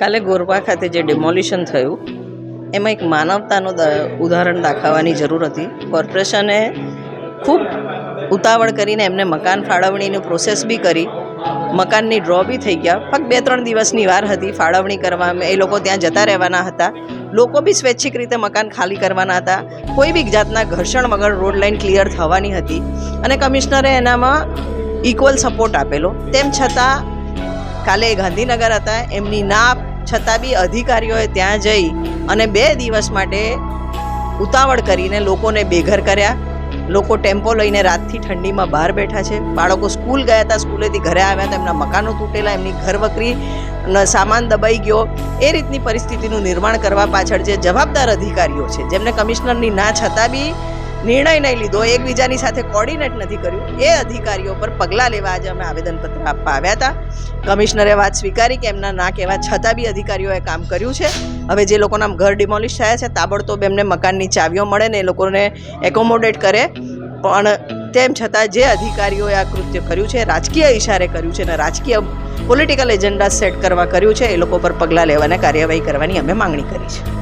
કાલે ગોરવા ખાતે જે ડિમોલિશન થયું એમાં એક માનવતાનું ઉદાહરણ દાખવવાની જરૂર હતી. કોર્પોરેશને ખૂબ ઉતાવળ કરીને એમને મકાન ફાળવણીની પ્રોસેસ બી કરી, મકાનની ડ્રો બી થઈ ગયા. ફક્ત 2-3 દિવસની વાર હતી ફાળવણી કરવામાં. એ લોકો ત્યાં જતા રહેવાના હતા, લોકો બી સ્વૈચ્છિક રીતે મકાન ખાલી કરવાના હતા. કોઈ બી જાતના ઘર્ષણ વગર રોડ લાઇન ક્લિયર થવાની હતી અને કમિશનરે એનામાં ઇક્વલ સપોર્ટ આપેલો. તેમ છતાં કાલે ગાંધીનગર હતા, એમની ના છતાં બી અધિકારીઓએ ત્યાં જઈ અને 2 દિવસ માટે ઉતાવળ કરીને લોકોને બેઘર કર્યા. લોકો ટેમ્પો લઈને રાતથી ઠંડીમાં બહાર બેઠા છે. બાળકો સ્કૂલ ગયા હતા, સ્કૂલેથી ઘરે આવ્યા હતા, એમના મકાનો તૂટેલા, એમની ઘરવકરી સામાન દબાઈ ગયો. એ રીતની પરિસ્થિતિનું નિર્માણ કરવા પાછળ જે જવાબદાર અધિકારીઓ છે, જેમને કમિશનરની ના છતાં બી નિર્ણય નહીં લીધો, એકબીજાની સાથે કોર્ડિનેટ નથી કર્યું, એ અધિકારીઓ પર પગલાં લેવા આજે અમે આવેદનપત્ર આપવા આવ્યા હતા. કમિશનરે વાત સ્વીકારી કે એમના ના કહેવા છતાં બી અધિકારીઓએ કામ કર્યું છે. હવે જે લોકોના ઘર ડિમોલિશ થયા છે, તાબડતોબ એમને મકાનની ચાવીઓ મળે ને એ લોકોને એકોમોડેટ કરે. પણ તેમ છતાં જે અધિકારીઓએ આ કૃત્ય કર્યું છે, રાજકીય ઇશારે કર્યું છે અને રાજકીય પોલિટિકલ એજન્ડા સેટ કરવા કર્યું છે, એ લોકો પર પગલાં લેવાને કાર્યવાહી કરવાની અમે માંગણી કરી છે.